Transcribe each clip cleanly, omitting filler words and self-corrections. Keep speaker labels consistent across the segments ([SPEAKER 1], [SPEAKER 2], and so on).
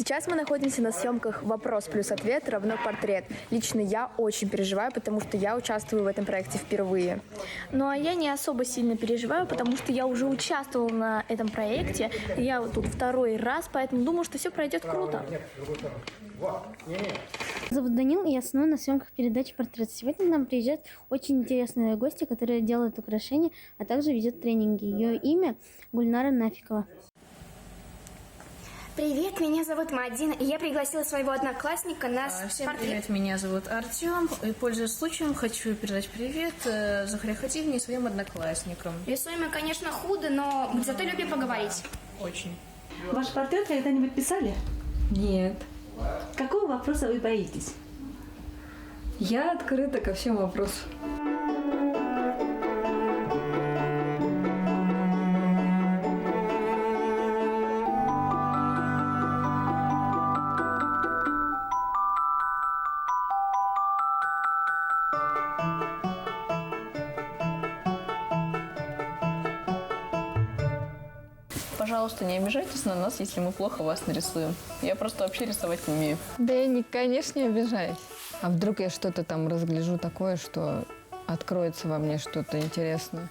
[SPEAKER 1] Сейчас мы находимся на съемках «Вопрос плюс ответ равно портрет». Лично я очень переживаю, потому что я участвую в этом проекте впервые.
[SPEAKER 2] Ну а я не особо сильно переживаю, потому что я уже участвовала на этом проекте. Я вот тут второй раз, поэтому думаю, что все пройдет круто.
[SPEAKER 3] Зовут Данил, и я снова на съемках передачи «Портрет». Сегодня к нам приезжают очень интересные гости, которые делают украшения, а также ведет тренинги. Ее имя Гульнара Нафикова.
[SPEAKER 4] Привет, меня зовут Мадина, и я пригласила своего одноклассника на
[SPEAKER 5] Всем
[SPEAKER 4] портрет.
[SPEAKER 5] привет, меня зовут Артем. И, пользуясь случаем, хочу передать привет Захаре Хативне и своим одноклассникам.
[SPEAKER 4] Рисуем мы, конечно, худо, но зато любим поговорить.
[SPEAKER 5] Очень.
[SPEAKER 6] Ваш портрет когда-нибудь писали?
[SPEAKER 7] Нет.
[SPEAKER 6] Какого вопроса вы боитесь?
[SPEAKER 7] Я открыта ко всем вопросам.
[SPEAKER 5] Пожалуйста, не обижайтесь на нас, если мы плохо вас нарисуем. Я просто вообще рисовать не умею.
[SPEAKER 7] Да я, конечно, не обижаюсь. А вдруг я что-то там разгляжу такое, что откроется во мне что-то интересное.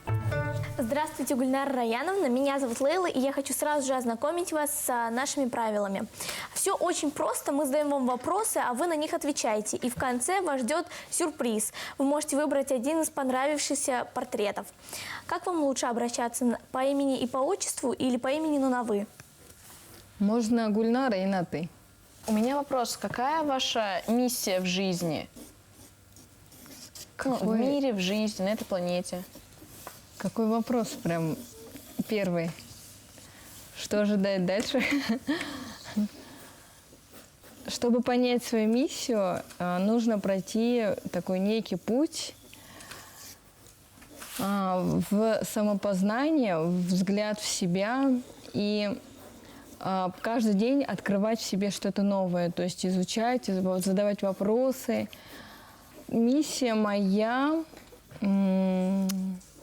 [SPEAKER 2] Здравствуйте, Гульнара Раяновна. Меня зовут Лейла, и я хочу сразу же ознакомить вас с нашими правилами. Все очень просто. Мы задаем вам вопросы, а вы на них отвечаете. И в конце вас ждет сюрприз. Вы можете выбрать один из понравившихся портретов. Как вам лучше обращаться, по имени и по отчеству или по имени, но на «вы»?
[SPEAKER 7] Можно Гульнара и на «ты».
[SPEAKER 5] У меня вопрос. Какая ваша миссия в жизни? В мире, в жизни, на этой планете?
[SPEAKER 7] Какой вопрос прям первый? Что ожидает дальше? Чтобы понять свою миссию, нужно пройти такой некий путь в самопознание, в взгляд в себя и каждый день открывать в себе что-то новое, то есть изучать, задавать вопросы. Миссия моя,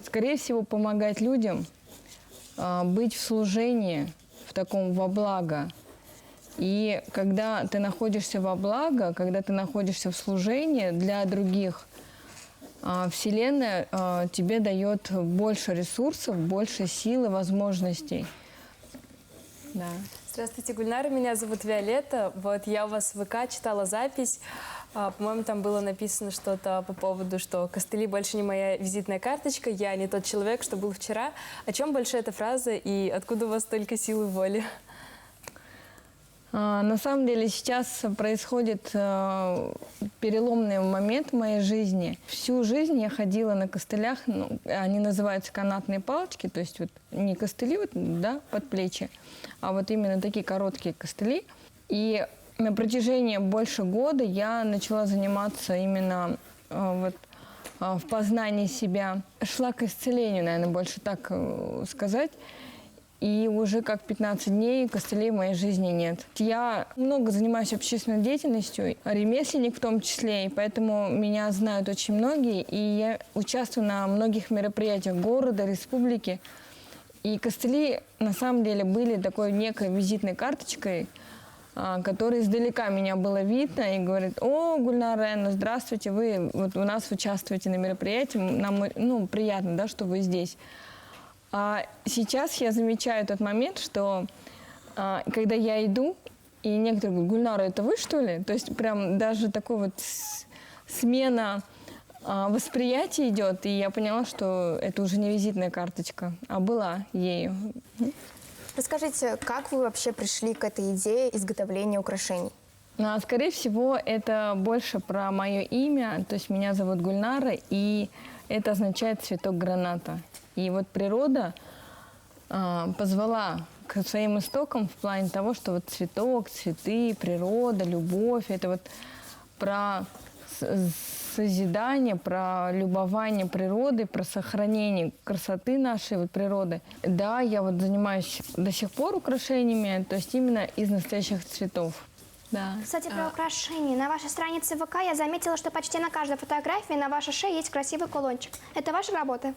[SPEAKER 7] скорее всего, помогать людям быть в служении, в таком во благо. И когда ты находишься во благо, когда ты находишься в служении для других, Вселенная тебе дает больше ресурсов, больше сил и возможностей. Да.
[SPEAKER 8] Здравствуйте, Гульнара, меня зовут Виолетта. Вот я у вас в ВК читала запись. По-моему, там было написано что-то по поводу, что костыли больше не моя визитная карточка, я не тот человек, что был вчера. О чем больше эта фраза и откуда у вас столько силы воли?
[SPEAKER 7] На самом деле сейчас происходит переломный момент в моей жизни. Всю жизнь я ходила на костылях, они называются канатные палочки, то есть вот не костыли вот, да, под плечи, а вот именно такие короткие костыли. И на протяжении больше года я начала заниматься именно в познании себя. Шла к исцелению, наверное, больше так сказать. И уже как 15 дней костылей в моей жизни нет. Я много занимаюсь общественной деятельностью, ремесленник в том числе, и поэтому меня знают очень многие. И я участвую на многих мероприятиях города, республики. И костыли на самом деле были такой некой визитной карточкой, которой издалека меня было видно и говорит: «О, Гульнара Раяновна, здравствуйте, вы вот у нас участвуете на мероприятии, нам приятно, да, что вы здесь». А сейчас я замечаю тот момент, что когда я иду, и некоторые говорят: «Гульнара, это вы, что ли?» То есть прям даже такой вот смена восприятия идет, и я поняла, что это уже не визитная карточка, а была ею.
[SPEAKER 1] Расскажите, как вы вообще пришли к этой идее изготовления украшений?
[SPEAKER 7] Скорее всего, это больше про мое имя, то есть меня зовут Гульнара, и это означает цветок граната. И вот природа позвала к своим истокам в плане того, что вот цветок, цветы, природа, любовь, это вот про созидание, про любование природой, про сохранение красоты нашей вот природы. Да, я вот занимаюсь до сих пор украшениями, то есть именно из настоящих цветов. Да.
[SPEAKER 4] Кстати, про украшения. На вашей странице ВК я заметила, что почти на каждой фотографии на вашей шее есть красивый кулончик. Это ваши работы?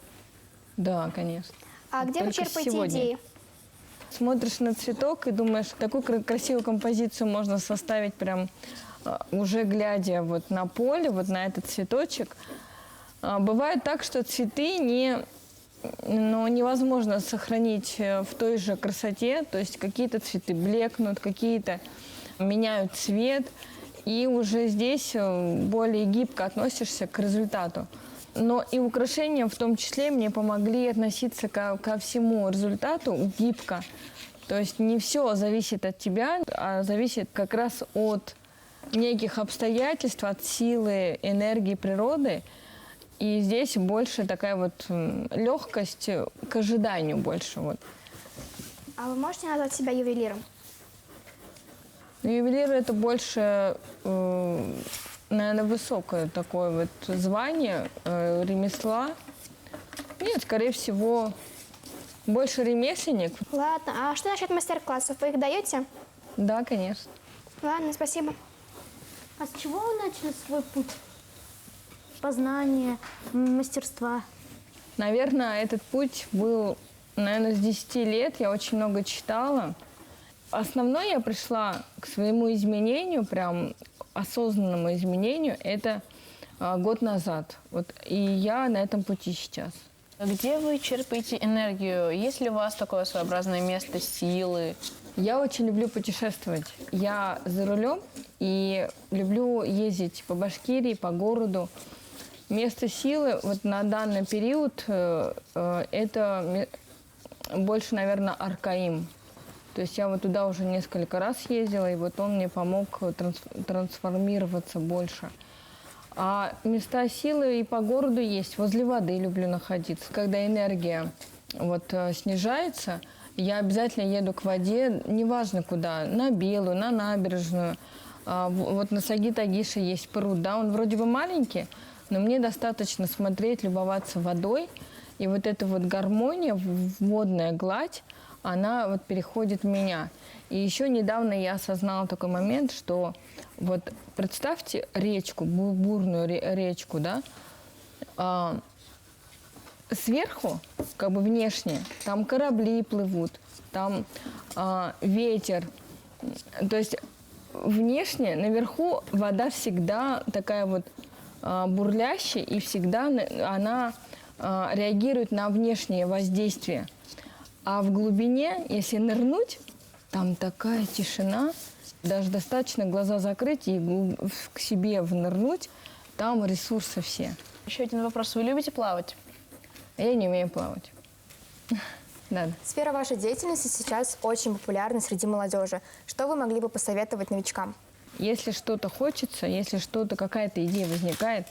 [SPEAKER 7] Да, конечно.
[SPEAKER 4] А где вы
[SPEAKER 7] Только
[SPEAKER 4] черпаете
[SPEAKER 7] сегодня.
[SPEAKER 4] идеи?
[SPEAKER 7] Смотришь на цветок и думаешь, такую красивую композицию можно составить прям уже глядя вот на поле, вот на этот цветочек. Бывает так, что цветы невозможно сохранить в той же красоте, то есть какие-то цветы блекнут, какие-то меняют цвет, и уже здесь более гибко относишься к результату. Но и украшения в том числе мне помогли относиться ко всему результату гибко. То есть не все зависит от тебя, а зависит как раз от неких обстоятельств, от силы, энергии природы. И здесь больше такая вот легкость к ожиданию больше. Вот.
[SPEAKER 4] А вы можете назвать себя ювелиром?
[SPEAKER 7] Ювелир – это больше, наверное, высокое такое вот звание ремесла. Нет, скорее всего, больше ремесленник.
[SPEAKER 4] Ладно, а что насчет мастер-классов? Вы их даете?
[SPEAKER 7] Да, конечно.
[SPEAKER 4] Ладно, спасибо.
[SPEAKER 3] А с чего вы начали свой путь познания, мастерства?
[SPEAKER 7] Наверное, этот путь был, наверное, с 10 лет. Я очень много читала. Основное я пришла к своему изменению, прям осознанному изменению, это год назад. Вот, и я на этом пути сейчас.
[SPEAKER 9] Где вы черпаете энергию? Есть ли у вас такое своеобразное место силы?
[SPEAKER 7] Я очень люблю путешествовать. Я за рулем и люблю ездить по Башкирии, по городу. Место силы вот на данный период это больше, наверное, Аркаим. То есть я вот туда уже несколько раз ездила, и вот он мне помог трансформироваться больше. А места силы и по городу есть. Возле воды люблю находиться. Когда энергия вот снижается, я обязательно еду к воде, неважно куда, на Белую, на набережную. Вот на Сагит-Агише есть пруд, да, он вроде бы маленький, но мне достаточно смотреть, любоваться водой. И вот эта вот гармония, водная гладь, она вот переходит в меня. И еще недавно я осознала такой момент, что вот представьте речку, бурную речку, да, сверху, как бы внешне, там корабли плывут, там ветер. То есть внешне, наверху вода всегда такая вот бурлящая, и всегда она реагирует на внешнее воздействие. А в глубине, если нырнуть, там такая тишина, даже достаточно глаза закрыть и к себе внырнуть, там ресурсы все.
[SPEAKER 9] Еще один вопрос. Вы любите плавать?
[SPEAKER 7] Я не умею плавать. Да.
[SPEAKER 1] Сфера вашей деятельности сейчас очень популярна среди молодежи. Что вы могли бы посоветовать новичкам?
[SPEAKER 7] Если что-то хочется, если что-то, какая-то идея возникает,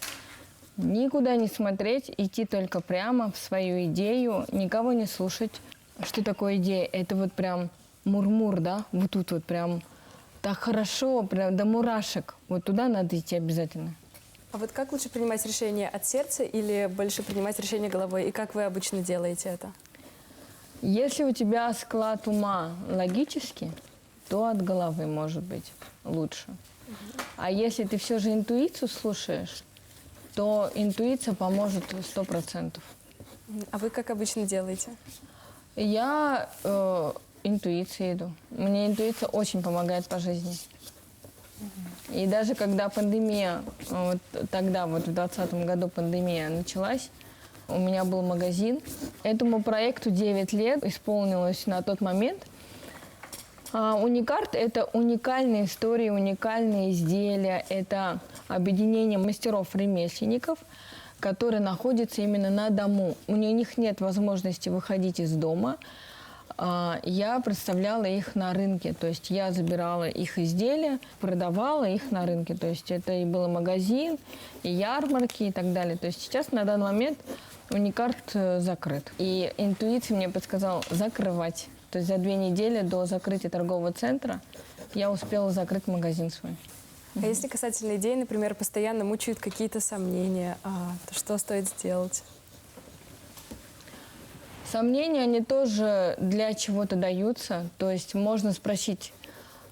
[SPEAKER 7] никуда не смотреть, идти только прямо в свою идею, никого не слушать. Что такое идея? Это вот прям мурмур, да? Вот тут вот прям так хорошо, прям до мурашек. Вот туда надо идти обязательно.
[SPEAKER 8] А вот как лучше принимать решения от сердца или больше принимать решения головой? И как вы обычно делаете это?
[SPEAKER 7] Если у тебя склад ума логический, то от головы может быть лучше. А если ты все же интуицию слушаешь, то интуиция поможет 100%.
[SPEAKER 8] А вы как обычно делаете?
[SPEAKER 7] Я интуицией иду. Мне интуиция очень помогает по жизни. И даже когда пандемия, вот тогда, вот в 2020 году пандемия началась, у меня был магазин. Этому проекту 9 лет исполнилось на тот момент. Уникарт – это уникальные истории, уникальные изделия. Это объединение мастеров-ремесленников, которые находятся именно на дому. У них нет возможности выходить из дома. Я представляла их на рынке, то есть я забирала их изделия, продавала их на рынке. То есть это и был магазин, и ярмарки, и так далее. То есть сейчас на данный момент Уникарт закрыт. И интуиция мне подсказала закрывать. То есть за 2 недели до закрытия торгового центра я успела закрыть магазин свой.
[SPEAKER 8] А если касательно идей, например, постоянно мучают какие-то сомнения, то что стоит сделать?
[SPEAKER 7] Сомнения, они тоже для чего-то даются. То есть можно спросить,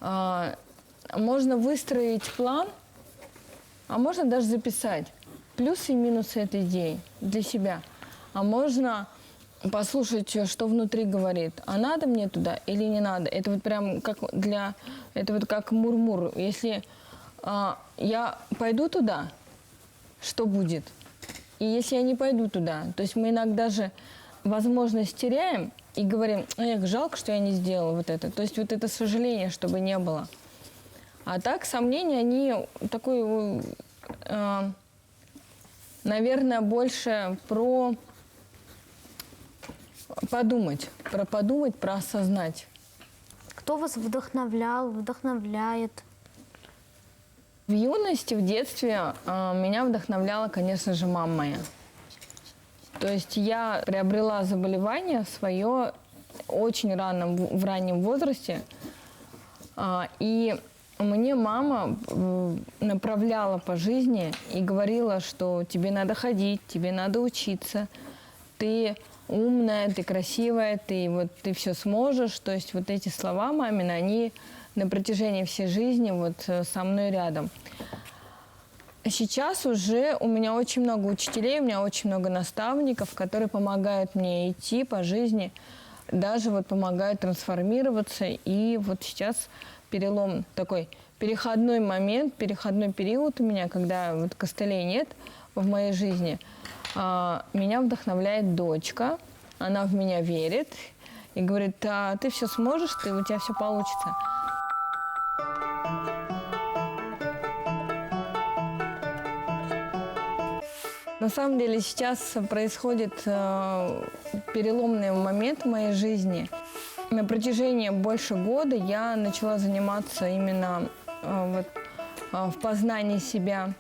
[SPEAKER 7] можно выстроить план, а можно даже записать плюсы и минусы этой идеи для себя. А можно послушать, что внутри говорит. А надо мне туда или не надо? Это вот прям как это вот как мур-мур. Если я пойду туда, что будет? И если я не пойду туда, то есть мы иногда же возможность теряем и говорим, эх, жалко, что я не сделала вот это. То есть вот это сожаление, чтобы не было. А так сомнения, они такой, наверное, больше про подумать, про осознать.
[SPEAKER 3] Кто вас вдохновлял, вдохновляет?
[SPEAKER 7] В юности, в детстве меня вдохновляла, конечно же, мама моя. То есть я приобрела заболевание свое очень рано, в раннем возрасте. И мне мама направляла по жизни и говорила, что тебе надо ходить, тебе надо учиться, ты умная, ты красивая, ты все сможешь. То есть вот эти слова мамины, они на протяжении всей жизни вот со мной рядом. Сейчас уже у меня очень много учителей, у меня очень много наставников, которые помогают мне идти по жизни, даже вот помогают трансформироваться. И вот сейчас перелом такой, переходной момент, переходной период у меня, когда вот костылей нет в моей жизни. Меня вдохновляет дочка, она в меня верит и говорит, ты все сможешь, у тебя все получится. На самом деле сейчас происходит переломный момент в моей жизни. На протяжении больше года я начала заниматься именно в познании себя.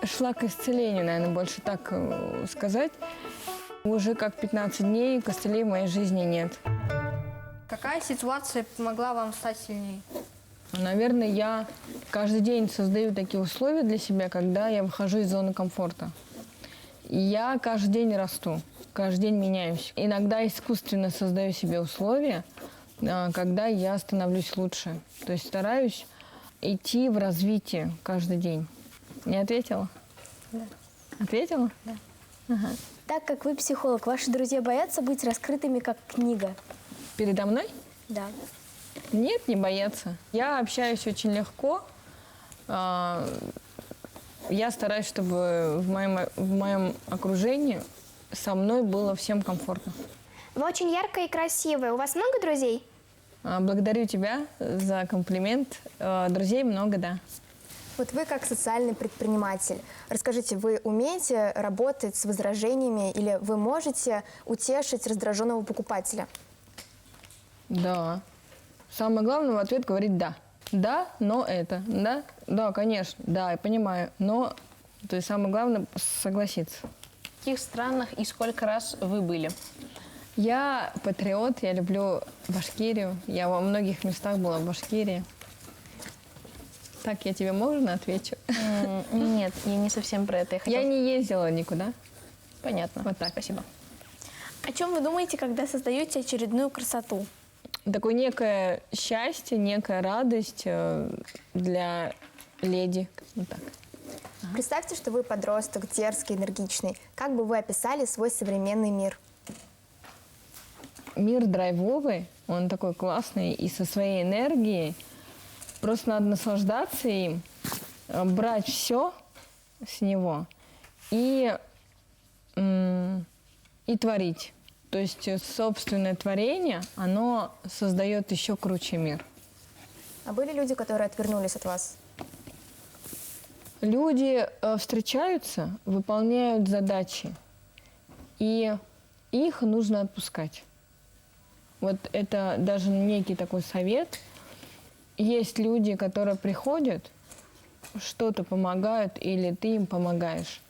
[SPEAKER 7] Шла к исцелению, наверное, больше так сказать. Уже как 15 дней костылей в моей жизни нет.
[SPEAKER 10] Какая ситуация помогла вам стать сильнее?
[SPEAKER 7] Наверное, я каждый день создаю такие условия для себя, когда я выхожу из зоны комфорта. И я каждый день расту, каждый день меняюсь. Иногда искусственно создаю себе условия, когда я становлюсь лучше. То есть стараюсь идти в развитие каждый день. Не ответила?
[SPEAKER 2] Да.
[SPEAKER 7] Ответила?
[SPEAKER 2] Да.
[SPEAKER 7] Ага.
[SPEAKER 2] Так как вы психолог, ваши друзья боятся быть раскрытыми как книга?
[SPEAKER 7] Передо мной?
[SPEAKER 2] Да.
[SPEAKER 7] Нет, не боятся. Я общаюсь очень легко. Я стараюсь, чтобы в моем окружении со мной было всем комфортно.
[SPEAKER 4] Вы очень яркая и красивая. У вас много друзей?
[SPEAKER 7] Благодарю тебя за комплимент. Друзей много, да.
[SPEAKER 1] Вот вы как социальный предприниматель, расскажите, вы умеете работать с возражениями или вы можете утешить раздраженного покупателя?
[SPEAKER 7] Да. Самое главное в ответ говорить «да». Да, но это. Да, да, конечно. Да, я понимаю. Но то есть самое главное согласиться.
[SPEAKER 9] В каких странах и сколько раз вы были?
[SPEAKER 7] Я патриот, я люблю Башкирию. Я во многих местах была в Башкирии. Так, я тебе можно отвечу?
[SPEAKER 9] Нет, я не совсем про это.
[SPEAKER 7] Я не ездила никуда.
[SPEAKER 9] Понятно.
[SPEAKER 7] Вот так.
[SPEAKER 9] Спасибо.
[SPEAKER 2] О чем вы думаете, когда создаете очередную красоту?
[SPEAKER 7] Такое некое счастье, некая радость для леди. Вот так.
[SPEAKER 1] Представьте, что вы подросток, дерзкий, энергичный. Как бы вы описали свой современный мир?
[SPEAKER 7] Мир драйвовый, он такой классный и со своей энергией. Просто надо наслаждаться им, брать все с него и творить. То есть собственное творение, оно создает еще круче мир.
[SPEAKER 1] А были люди, которые отвернулись от вас?
[SPEAKER 7] Люди встречаются, выполняют задачи, и их нужно отпускать. Вот это даже некий такой совет. Есть люди, которые приходят, что-то помогают, или ты им помогаешь,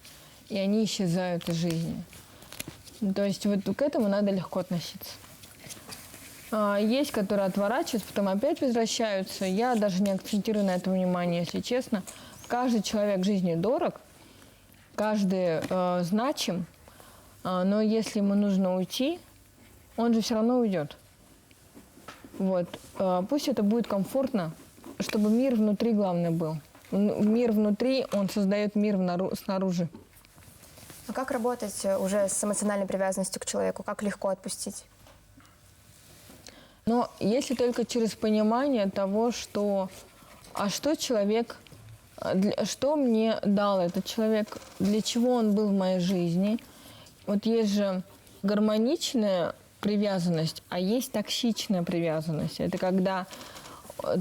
[SPEAKER 7] и они исчезают из жизни. То есть вот к этому надо легко относиться. Есть, которые отворачиваются, потом опять возвращаются. Я даже не акцентирую на этом внимание, если честно. Каждый человек в жизни дорог, каждый значим, но если ему нужно уйти, он же все равно уйдет. Вот. Пусть это будет комфортно, чтобы мир внутри, главное, был. Мир внутри, он создает мир снаружи.
[SPEAKER 1] А как работать уже с эмоциональной привязанностью к человеку? Как легко отпустить?
[SPEAKER 7] Но если только через понимание того, что что человек, что мне дал этот человек, для чего он был в моей жизни. Вот есть же гармоничная привязанность, а есть токсичная привязанность. Это когда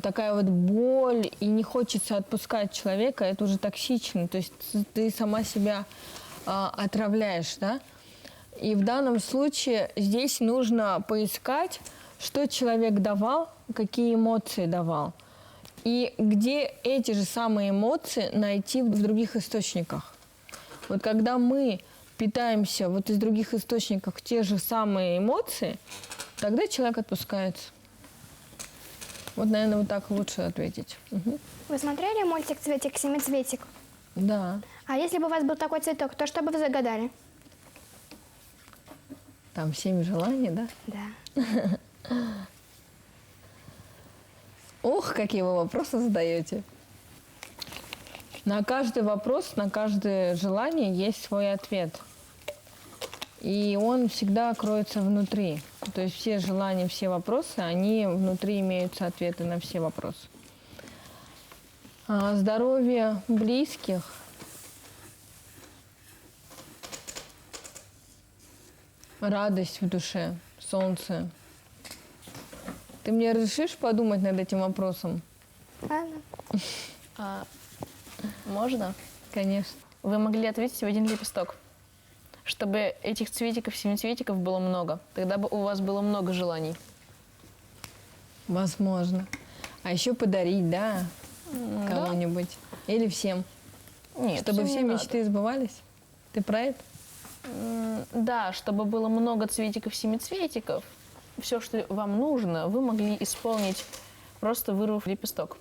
[SPEAKER 7] такая вот боль и не хочется отпускать человека, это уже токсично. То есть ты сама себя отравляешь, да? И в данном случае здесь нужно поискать, что человек давал, какие эмоции давал. И где эти же самые эмоции найти в других источниках. Вот когда мы питаемся вот из других источников те же самые эмоции, тогда человек отпускается. Вот, наверное, вот так лучше ответить. Угу.
[SPEAKER 4] Вы смотрели мультик «Цветик-семицветик»?
[SPEAKER 7] Да.
[SPEAKER 4] А если бы у вас был такой цветок, то что бы вы загадали?
[SPEAKER 7] Там 7 желаний, да?
[SPEAKER 4] Да.
[SPEAKER 7] Ох, какие вы вопросы задаете. На каждый вопрос, на каждое желание есть свой ответ. И он всегда кроется внутри. То есть все желания, все вопросы, они внутри имеются ответы на все вопросы. Здоровье близких. Радость в душе, солнце. Ты мне разрешишь подумать над этим вопросом?
[SPEAKER 4] Ладно.
[SPEAKER 9] Можно?
[SPEAKER 7] Конечно.
[SPEAKER 9] Вы могли ответить в один лепесток, чтобы этих цветиков, семицветиков было много. Тогда бы у вас было много желаний.
[SPEAKER 7] Возможно. А еще подарить, да, кому-нибудь. Или всем.
[SPEAKER 9] Нет,
[SPEAKER 7] чтобы
[SPEAKER 9] всем
[SPEAKER 7] все
[SPEAKER 9] не
[SPEAKER 7] мечты сбывались. Ты про это?
[SPEAKER 9] Да, чтобы было много цветиков, семицветиков. Все, что вам нужно, вы могли исполнить, просто вырвав лепесток.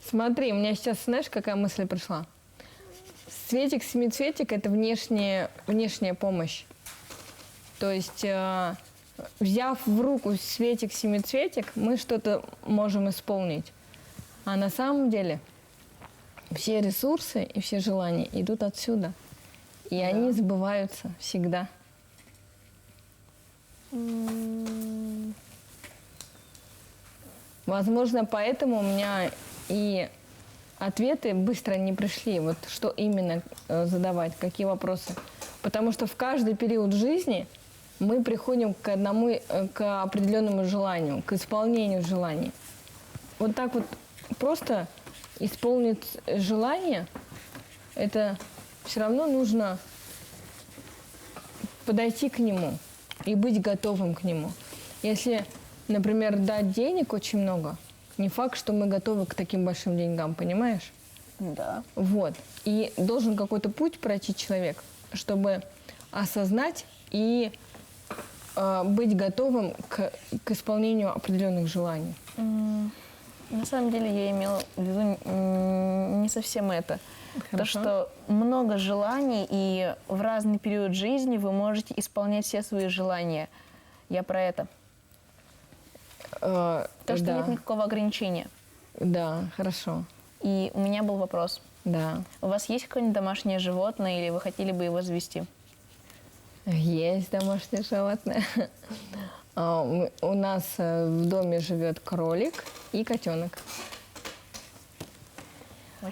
[SPEAKER 7] Смотри, у меня сейчас, знаешь, какая мысль пришла? Цветик, семицветик – это внешняя помощь. То есть, взяв в руку цветик, семицветик, мы что-то можем исполнить. А на самом деле все ресурсы и все желания идут отсюда. И они сбываются всегда. Возможно, поэтому у меня и ответы быстро не пришли. Вот что именно задавать, какие вопросы. Потому что в каждый период жизни мы приходим к определенному желанию, к исполнению желаний. Вот так вот просто исполнить желание, это все равно нужно подойти к нему и быть готовым к нему. Если, например, дать денег очень много, не факт, что мы готовы к таким большим деньгам, понимаешь?
[SPEAKER 9] Да.
[SPEAKER 7] Вот. И должен какой-то путь пройти человек, чтобы осознать и быть готовым к исполнению определенных желаний.
[SPEAKER 9] На самом деле я имела в виду не совсем это.
[SPEAKER 7] Хорошо.
[SPEAKER 9] То, что много желаний, и в разный период жизни вы можете исполнять все свои желания. Я про это. То, что
[SPEAKER 7] да.
[SPEAKER 9] нет никакого ограничения.
[SPEAKER 7] Да, хорошо.
[SPEAKER 9] И у меня был вопрос.
[SPEAKER 7] Да.
[SPEAKER 9] У вас есть какое-нибудь домашнее животное, или вы хотели бы его завести?
[SPEAKER 7] Есть домашнее животное. У нас в доме живет кролик и котенок.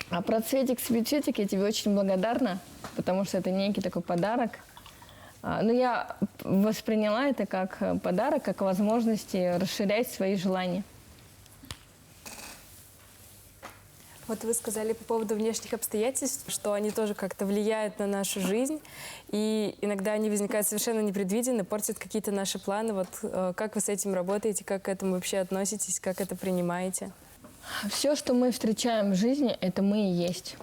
[SPEAKER 7] А про цветик-семицветик я тебе очень благодарна, потому что это некий такой подарок. Но я восприняла это как подарок, как возможность расширять свои желания.
[SPEAKER 8] Вот вы сказали по поводу внешних обстоятельств, что они тоже как-то влияют на нашу жизнь, и иногда они возникают совершенно непредвиденно, портят какие-то наши планы. Вот как вы с этим работаете, как к этому вообще относитесь, как это принимаете?
[SPEAKER 7] Все, что мы встречаем в жизни, это мы и есть.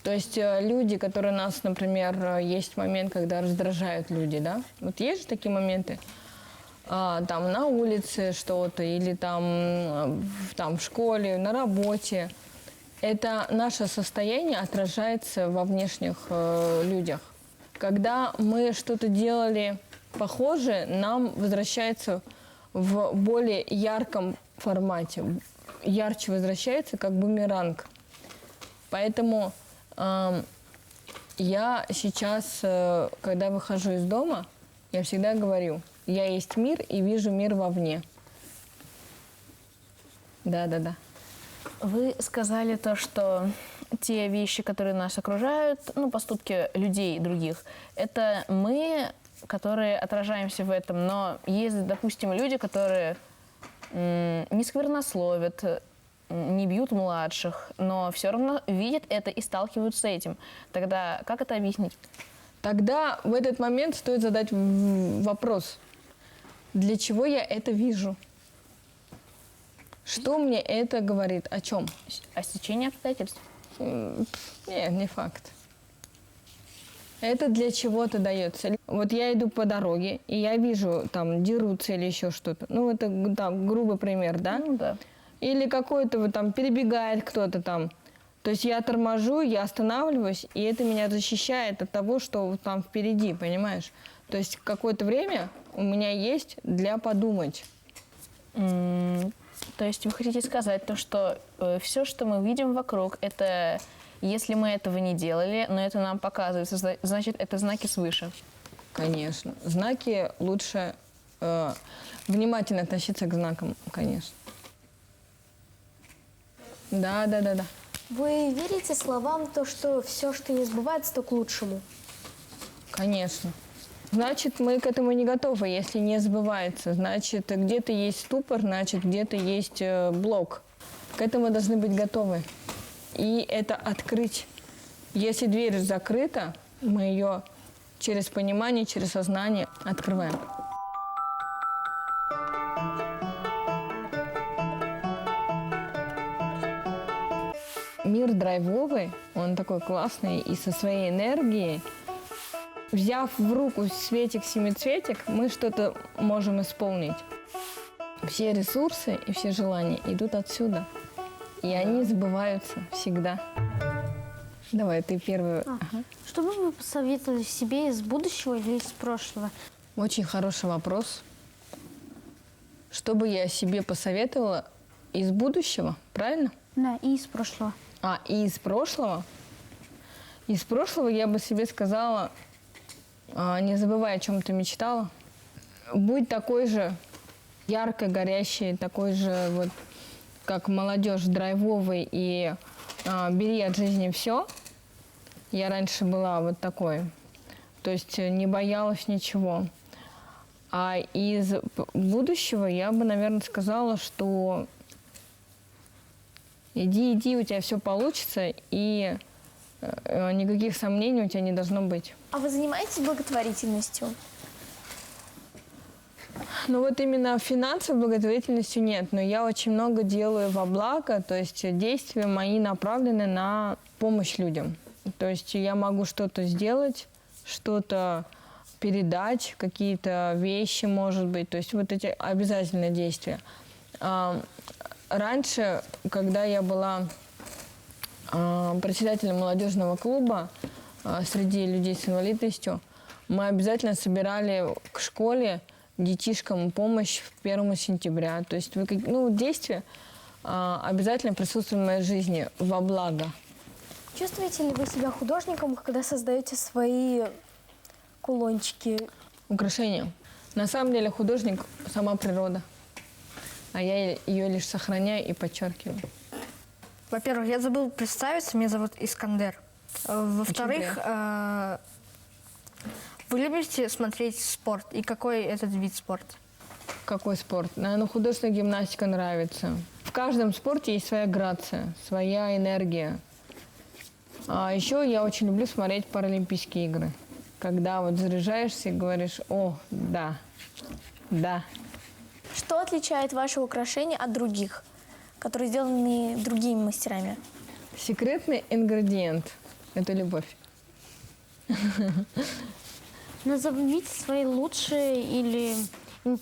[SPEAKER 7] То есть люди, которые нас, например, есть момент, когда раздражают люди, да? Вот есть же такие моменты. Там на улице что-то или там в школе, на работе. Это наше состояние отражается во внешних людях. Когда мы что-то делали похожее, нам возвращается в более ярком формате. Ярче возвращается, как бумеранг. Поэтому Я сейчас, когда выхожу из дома, я всегда говорю, я есть мир и вижу мир вовне. Да.
[SPEAKER 9] Вы сказали то, что те вещи, которые нас окружают, ну, поступки людей других, это мы, которые отражаемся в этом. Но есть, допустим, люди, которые не сквернословят, не бьют младших, но все равно видят это и сталкиваются с этим. Тогда как это объяснить?
[SPEAKER 7] Тогда в этот момент стоит задать вопрос, для чего я это вижу? Что мне это говорит? О чем?
[SPEAKER 9] О стечении обстоятельств?
[SPEAKER 7] Нет, не факт. Это для чего-то дается. Вот я иду по дороге, и я вижу, там, дерутся или еще что-то. Ну, это там грубый пример, да?
[SPEAKER 9] Ну, да.
[SPEAKER 7] Или какой-то вот там перебегает кто-то там. То есть я торможу, я останавливаюсь, и это меня защищает от того, что там впереди, понимаешь? То есть какое-то время у меня есть для подумать.
[SPEAKER 9] То есть вы хотите сказать то, что все, что мы видим вокруг, это если мы этого не делали, но это нам показывается, значит, это знаки свыше?
[SPEAKER 7] Конечно. Знаки лучше внимательно относиться к знакам, конечно. Да.
[SPEAKER 2] Вы верите словам то, что все, что не сбывается, то к лучшему?
[SPEAKER 7] Конечно. Значит, мы к этому не готовы, если не сбывается. Значит, где-то есть ступор, значит, где-то есть блок. К этому должны быть готовы. И это открыть. Если дверь закрыта, мы ее через понимание, через сознание открываем. Мир драйвовый, он такой классный и со своей энергией. Взяв в руку светик-семицветик, мы что-то можем исполнить. Все ресурсы и все желания идут отсюда. И они сбываются всегда. Давай, ты первый. Ага.
[SPEAKER 3] Что бы вы посоветовали себе из будущего или из прошлого?
[SPEAKER 7] Очень хороший вопрос. Что бы я себе посоветовала из будущего, правильно?
[SPEAKER 3] Да, и из прошлого.
[SPEAKER 7] И из прошлого? Из прошлого я бы себе сказала, не забывай, о чем ты мечтала. Будь такой же ярко горящий, такой же, вот, как молодежь, драйвовый, и бери от жизни все. Я раньше была вот такой, то есть не боялась ничего. А из будущего я бы, наверное, сказала, что иди, у тебя все получится, и никаких сомнений у тебя не должно быть.
[SPEAKER 2] А вы занимаетесь благотворительностью?
[SPEAKER 7] Ну вот именно финансовой благотворительностью нет, но я очень много делаю во благо, то есть действия мои направлены на помощь людям. То есть я могу что-то сделать, что-то передать, какие-то вещи, может быть, то есть вот эти обязательные действия. Раньше, когда я была председателем молодежного клуба среди людей с инвалидностью, мы обязательно собирали к школе детишкам помощь 1 сентября. То есть действия обязательно присутствуют в моей жизни во благо.
[SPEAKER 2] Чувствуете ли вы себя художником, когда создаете свои кулончики?
[SPEAKER 7] Украшения. На самом деле художник – сама природа, а я ее лишь сохраняю и подчеркиваю.
[SPEAKER 10] Во-первых, я забыл представиться, меня зовут Искандер. Во-вторых, вы любите смотреть спорт? И какой этот вид спорта?
[SPEAKER 7] Какой спорт? Наверное, художественная гимнастика нравится. В каждом спорте есть своя грация, своя энергия. А еще я очень люблю смотреть Паралимпийские игры. Когда вот заряжаешься и говоришь: о, да.
[SPEAKER 2] Что отличает ваши украшения от других, которые сделаны другими мастерами?
[SPEAKER 7] Секретный ингредиент – это любовь.
[SPEAKER 3] Назовите свои лучшие или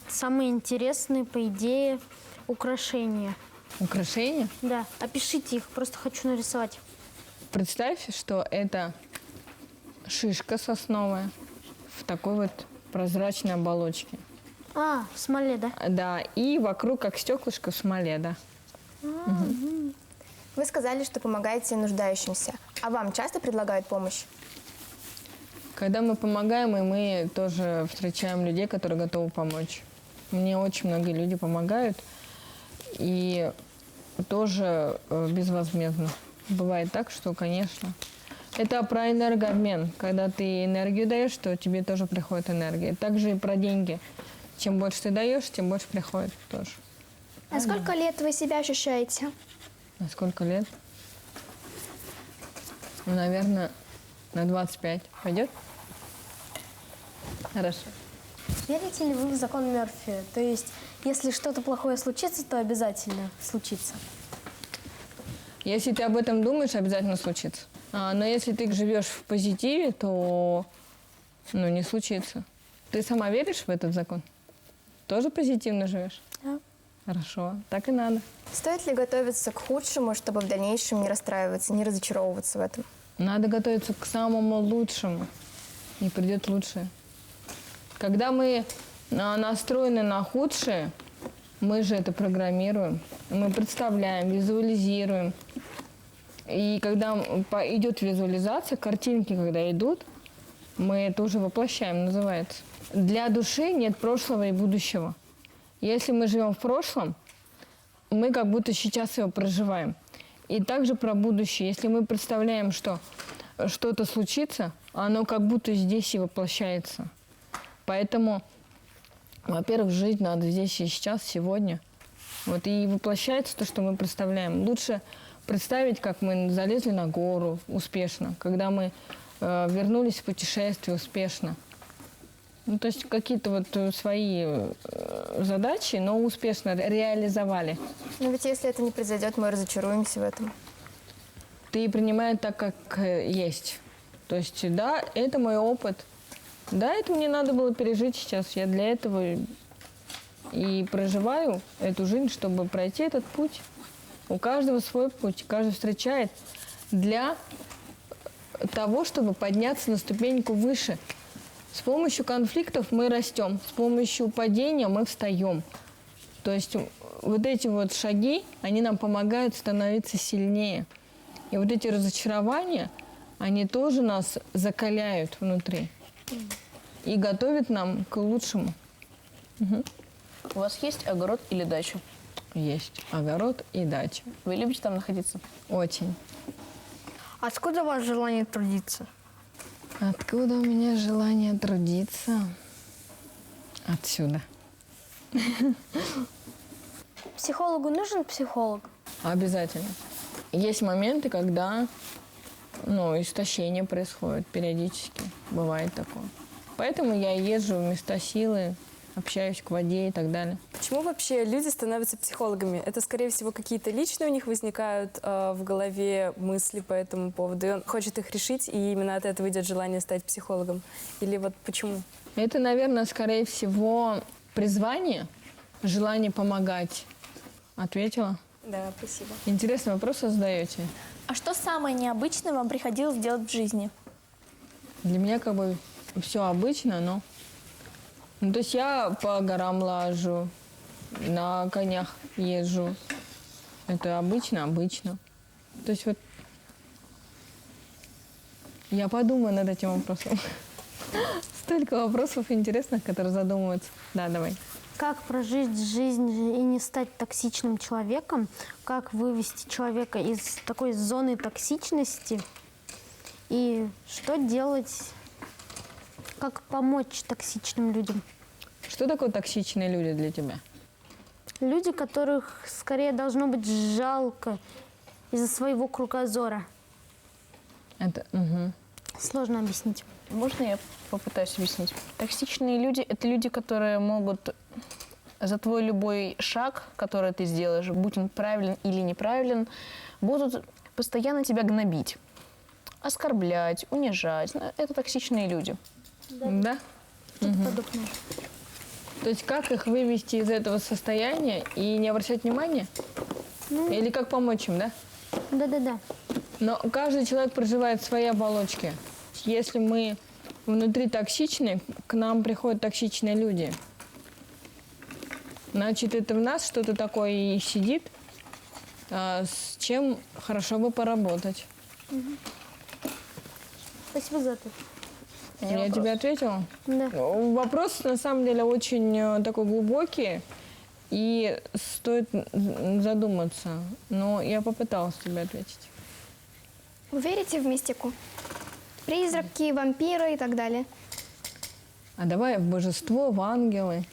[SPEAKER 3] самые интересные, по идее, украшения.
[SPEAKER 7] Украшения?
[SPEAKER 3] Да, опишите их, просто хочу нарисовать.
[SPEAKER 7] Представь, что это шишка сосновая в такой вот прозрачной оболочке.
[SPEAKER 3] В смоле, да?
[SPEAKER 7] Да, и вокруг как стеклышко в смоле, да.
[SPEAKER 1] Вы сказали, что помогаете нуждающимся. А вам часто предлагают помощь?
[SPEAKER 7] Когда мы помогаем, и мы тоже встречаем людей, которые готовы помочь. Мне очень многие люди помогают, и тоже безвозмездно. Бывает так, что, конечно, это про энергообмен. Когда ты энергию даешь, то тебе тоже приходит энергия. Также и про деньги. Чем больше ты даешь, тем больше приходит тоже.
[SPEAKER 4] А сколько лет вы себя ощущаете?
[SPEAKER 7] На сколько лет? Ну, наверное, на 25. Пойдет? Хорошо.
[SPEAKER 11] Верите ли вы в закон Мерфи? То есть, если что-то плохое случится, то обязательно случится.
[SPEAKER 7] Если ты об этом думаешь, обязательно случится. Но если ты живешь в позитиве, то не случится. Ты сама веришь в этот закон? Тоже позитивно живешь?
[SPEAKER 11] Да.
[SPEAKER 7] Хорошо, так и надо.
[SPEAKER 1] Стоит ли готовиться к худшему, чтобы в дальнейшем не расстраиваться, не разочаровываться в этом?
[SPEAKER 7] Надо готовиться к самому лучшему, и придет лучшее. Когда мы настроены на худшее, мы же это программируем. Мы представляем, визуализируем. И когда идет визуализация, картинки, когда идут, мы это уже воплощаем, называется. Для души нет прошлого и будущего. Если мы живем в прошлом, мы как будто сейчас его проживаем. И также про будущее. Если мы представляем, что что-то случится, оно как будто здесь и воплощается. Поэтому, во-первых, жить надо здесь и сейчас, сегодня. Вот, и воплощается то, что мы представляем. Лучше представить, как мы залезли на гору успешно, когда мы вернулись в путешествие успешно. Ну, то есть какие-то вот свои задачи, но успешно реализовали.
[SPEAKER 1] Но ведь если это не произойдет, мы разочаруемся в этом.
[SPEAKER 7] Ты принимаешь так, как есть. То есть, да, это мой опыт. Да, это мне надо было пережить сейчас. Я для этого и проживаю эту жизнь, чтобы пройти этот путь. У каждого свой путь, каждый встречает для того, чтобы подняться на ступеньку выше. С помощью конфликтов мы растем, с помощью падения мы встаем. То есть вот эти вот шаги, они нам помогают становиться сильнее. И вот эти разочарования, они тоже нас закаляют внутри и готовят нам к лучшему. Угу.
[SPEAKER 9] У вас есть огород или дача?
[SPEAKER 7] Есть огород и дача.
[SPEAKER 9] Вы любите там находиться?
[SPEAKER 7] Очень.
[SPEAKER 10] Откуда у вас желание трудиться?
[SPEAKER 7] Откуда у меня желание трудиться? Отсюда.
[SPEAKER 11] Психологу нужен психолог?
[SPEAKER 7] Обязательно. Есть моменты, когда истощение происходит периодически. Бывает такое. Поэтому я езжу в места силы, общаюсь к воде и так далее.
[SPEAKER 8] Почему вообще люди становятся психологами? Это, скорее всего, какие-то личные у них возникают в голове мысли по этому поводу, и он хочет их решить, и именно от этого идет желание стать психологом? Или вот почему?
[SPEAKER 7] Это, наверное, скорее всего, призвание, желание помогать. Ответила?
[SPEAKER 8] Да, спасибо.
[SPEAKER 7] Интересный вопрос задаете.
[SPEAKER 2] А что самое необычное вам приходилось делать в жизни?
[SPEAKER 7] Для меня как бы все обычно, но... то есть я по горам лажу, на конях езжу. Это обычно. То есть вот я подумаю над этим вопросом. Столько вопросов интересных, которые задумываются. Да, давай.
[SPEAKER 3] Как прожить жизнь и не стать токсичным человеком? Как вывести человека из такой зоны токсичности? И что делать? Как помочь токсичным людям?
[SPEAKER 7] Что такое токсичные люди для тебя?
[SPEAKER 3] Люди, которых скорее должно быть жалко из-за своего кругозора.
[SPEAKER 7] Это, угу.
[SPEAKER 3] Сложно объяснить.
[SPEAKER 9] Можно я попытаюсь объяснить? Токсичные люди – это люди, которые могут за твой любой шаг, который ты сделаешь, будь он правилен или неправилен, будут постоянно тебя гнобить, оскорблять, унижать. Это токсичные люди.
[SPEAKER 7] Да?
[SPEAKER 3] Что-то подобное.
[SPEAKER 7] То есть как их вывести из этого состояния и не обращать внимания? Или как помочь им, да?
[SPEAKER 3] Да-да-да.
[SPEAKER 7] Но каждый человек проживает в своей оболочке. Если мы внутри токсичны, к нам приходят токсичные люди. Значит, это в нас что-то такое и сидит, с чем хорошо бы поработать.
[SPEAKER 3] Спасибо за ответ.
[SPEAKER 9] меня
[SPEAKER 7] Я
[SPEAKER 9] вопрос.
[SPEAKER 7] тебе ответила?
[SPEAKER 3] Да.
[SPEAKER 7] Вопрос на самом деле очень такой глубокий, и стоит задуматься. Но я попыталась тебе ответить.
[SPEAKER 4] Вы верите в мистику? Призраки, вампиры и так далее.
[SPEAKER 7] А давай в божество, в ангелы.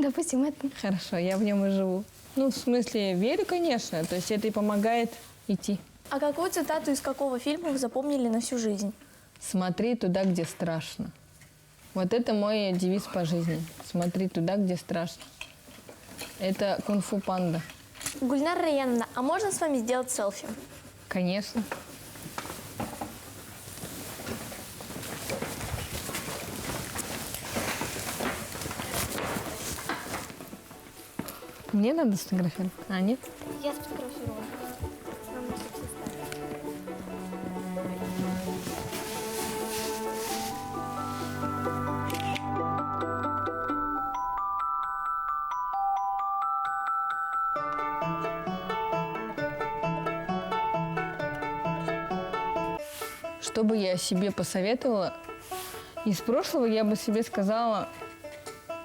[SPEAKER 4] Допустим, это.
[SPEAKER 7] Хорошо, я в нем и живу. Ну, в смысле, верю, конечно. То есть это и помогает идти.
[SPEAKER 2] А какую цитату из какого фильма вы запомнили на всю жизнь?
[SPEAKER 7] Смотри туда, где страшно. Вот это мой девиз по жизни. Смотри туда, где страшно. Это кунг-фу панда.
[SPEAKER 2] Гульнара Раяновна, а можно с вами сделать селфи?
[SPEAKER 7] Конечно. Мне надо сфотографировать? А, нет?
[SPEAKER 2] Я сфотографировала.
[SPEAKER 7] Что бы я себе посоветовала? Из прошлого я бы себе сказала,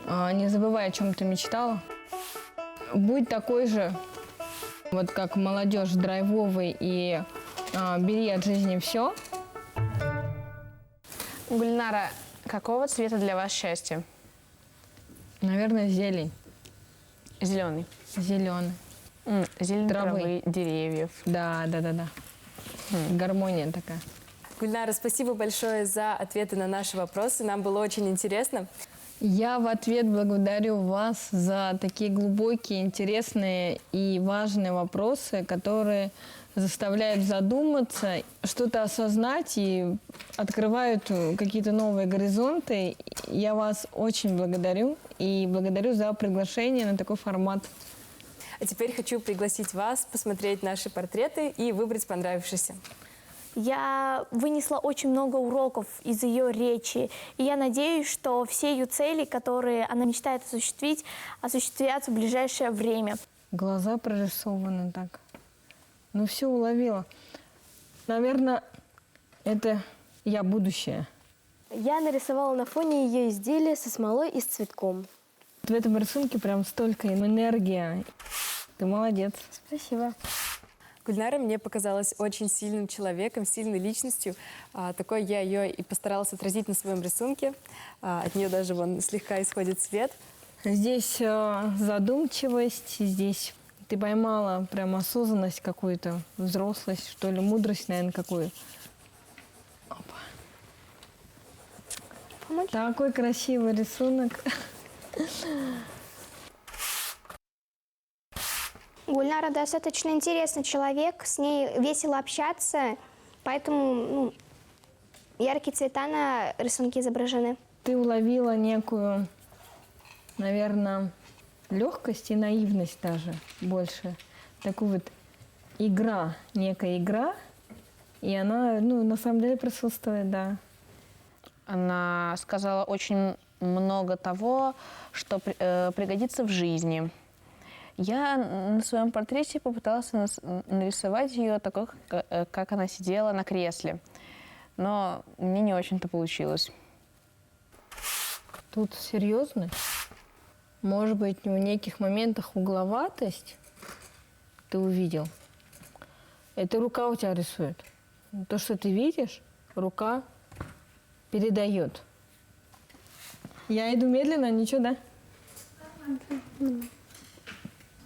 [SPEAKER 7] не забывай, о чем ты мечтала. Будь такой же, вот как молодежь, драйвовый, и бери от жизни все.
[SPEAKER 9] Гульнара, какого цвета для вас счастье?
[SPEAKER 7] Наверное, зелень.
[SPEAKER 9] Зеленый.
[SPEAKER 7] Зеленый.
[SPEAKER 9] Зелень
[SPEAKER 7] Травы.
[SPEAKER 9] травы, деревьев.
[SPEAKER 7] Да. Гармония такая.
[SPEAKER 8] Гульнара, спасибо большое за ответы на наши вопросы. Нам было очень интересно.
[SPEAKER 7] Я в ответ благодарю вас за такие глубокие, интересные и важные вопросы, которые заставляют задуматься, что-то осознать и открывают какие-то новые горизонты. Я вас очень благодарю и благодарю за приглашение на такой формат.
[SPEAKER 8] А теперь хочу пригласить вас посмотреть наши портреты и выбрать понравившийся.
[SPEAKER 2] Я вынесла очень много уроков из ее речи, и я надеюсь, что все ее цели, которые она мечтает осуществить, осуществятся в ближайшее время.
[SPEAKER 7] Глаза прорисованы так. Ну, все уловила. Наверное, это я будущее.
[SPEAKER 11] Я нарисовала на фоне ее изделия со смолой и с цветком.
[SPEAKER 7] В этом рисунке прям столько энергии. Ты молодец.
[SPEAKER 11] Спасибо.
[SPEAKER 8] Гульнара мне показалась очень сильным человеком, сильной личностью. Такой я ее и постаралась отразить на своем рисунке. От нее даже вон слегка исходит свет.
[SPEAKER 7] Здесь задумчивость, здесь ты поймала прям осознанность какую-то, взрослость, что ли, мудрость, наверное, какую. Опа. Такой красивый рисунок.
[SPEAKER 4] Гульнара достаточно интересный человек, с ней весело общаться, поэтому яркие цвета на рисунке изображены.
[SPEAKER 7] Ты уловила некую, наверное, легкость и наивность даже больше. Такую вот игра, некая игра, и она, на самом деле присутствует, да.
[SPEAKER 9] Она сказала очень много того, что пригодится в жизни. Я на своем портрете попыталась нарисовать ее такой, как она сидела на кресле. Но мне не очень-то получилось.
[SPEAKER 7] Тут серьезно. Может быть, в неких моментах угловатость ты увидел. Это рука у тебя рисует. То, что ты видишь, рука передает. Я иду медленно, ничего, да?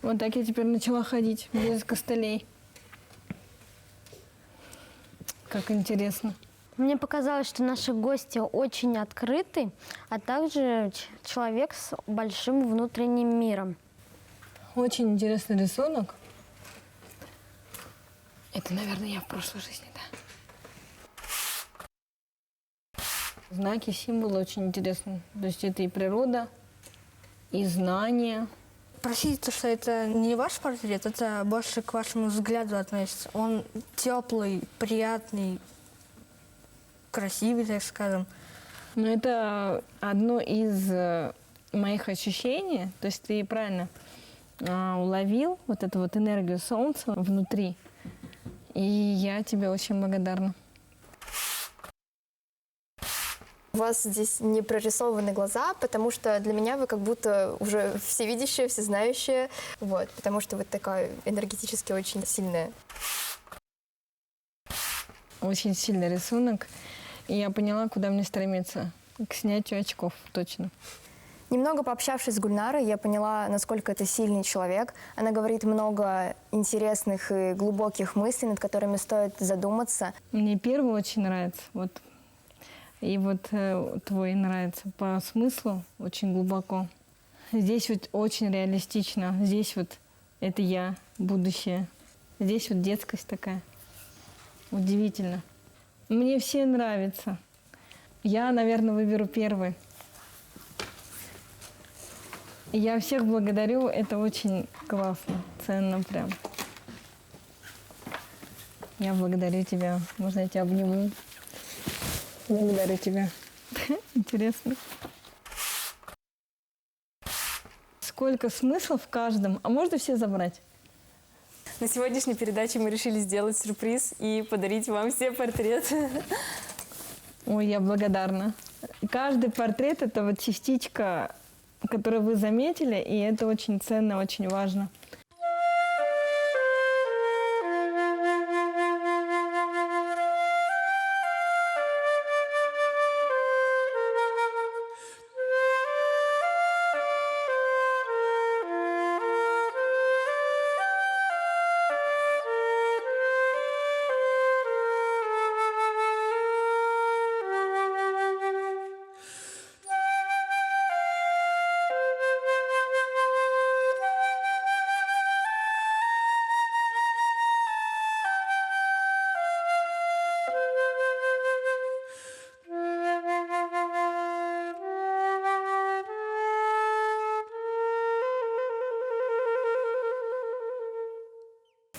[SPEAKER 7] Вот так я теперь начала ходить, без костылей. Как интересно.
[SPEAKER 3] Мне показалось, что наши гости очень открыты, а также человек с большим внутренним миром.
[SPEAKER 7] Очень интересный рисунок. Это, наверное, я в прошлой жизни, да. Знаки, символы очень интересные. То есть это и природа, и знания.
[SPEAKER 10] Простите, что это не ваш портрет, это больше к вашему взгляду относится. Он теплый, приятный, красивый, так скажем.
[SPEAKER 7] Но это одно из моих ощущений. То есть ты правильно уловил вот эту вот энергию солнца внутри. И я тебе очень благодарна.
[SPEAKER 1] У вас здесь не прорисованы глаза, потому что для меня вы как будто уже всевидящая, всезнающая, вот, потому что вы такая энергетически очень сильная.
[SPEAKER 7] Очень сильный рисунок. И я поняла, куда мне стремиться. К снятию очков, точно.
[SPEAKER 1] Немного пообщавшись с Гульнарой, я поняла, насколько это сильный человек. Она говорит много интересных и глубоких мыслей, над которыми стоит задуматься.
[SPEAKER 7] Мне первый очень нравится. Вот. И вот твой нравится по смыслу очень глубоко. Здесь вот очень реалистично. Здесь вот это я, будущее. Здесь вот детскость такая. Удивительно. Мне все нравятся. Я, наверное, выберу первый. Я всех благодарю. Это очень классно, ценно прям. Я благодарю тебя. Можно я тебя обниму? Благодарю тебя. Интересно. Сколько смыслов в каждом. А можно все забрать?
[SPEAKER 8] На сегодняшней передаче мы решили сделать сюрприз и подарить вам все портреты.
[SPEAKER 7] Ой, я благодарна. Каждый портрет – это вот частичка, которую вы заметили, и это очень ценно, очень важно.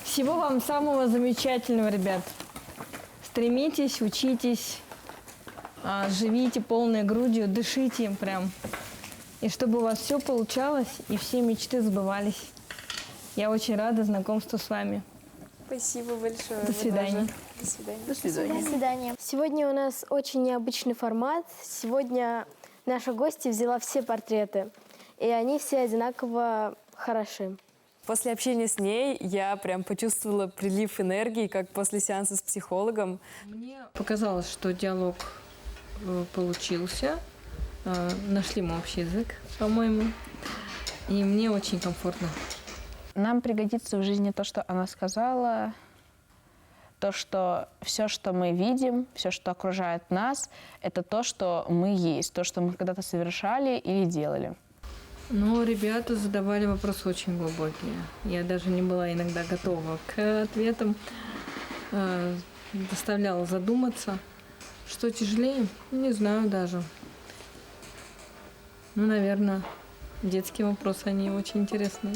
[SPEAKER 7] Всего вам самого замечательного, ребят. Стремитесь, учитесь, живите полной грудью, дышите им прям. И чтобы у вас все получалось и все мечты сбывались. Я очень рада знакомству с вами.
[SPEAKER 8] Спасибо большое.
[SPEAKER 7] До свидания.
[SPEAKER 8] До свидания.
[SPEAKER 9] До свидания.
[SPEAKER 11] До свидания. Сегодня у нас очень необычный формат. Сегодня наша гостья взяла все портреты, и они все одинаково хороши.
[SPEAKER 8] После общения с ней я прям почувствовала прилив энергии, как после сеанса с психологом.
[SPEAKER 7] Мне показалось, что диалог получился. Нашли мы общий язык, по-моему. И мне очень комфортно.
[SPEAKER 9] Нам пригодится в жизни то, что она сказала, то, что все, что мы видим, все, что окружает нас, это то, что мы есть, то, что мы когда-то совершали или делали.
[SPEAKER 7] Но ребята задавали вопросы очень глубокие. Я даже не была иногда готова к ответам. Заставляла задуматься. Что тяжелее? Не знаю даже. Ну, наверное, детские вопросы, они очень интересные.